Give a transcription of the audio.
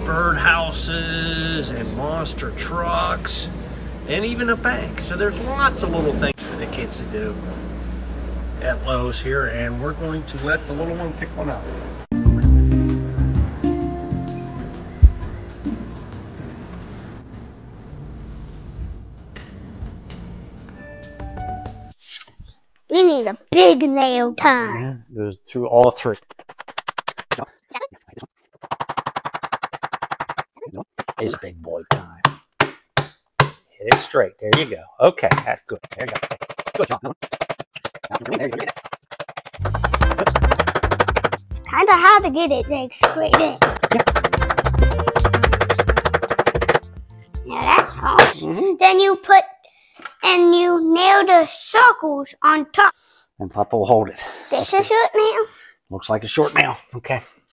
birdhouses and monster trucks and even a bank. So there's lots of little things for the kids to do at Lowe's here, and we're going to let the little one pick one up. We need a big nail time. Yeah, goes through all three. It's big boy time. Hit it straight. There you go. Okay, that's good. There you go. Good job. There you go. It's kind of hard to get it like straight in. Now that's all. Then you put and you nail the circles on top. And Papa will hold it. This is a short nail. Looks like a short nail. Okay.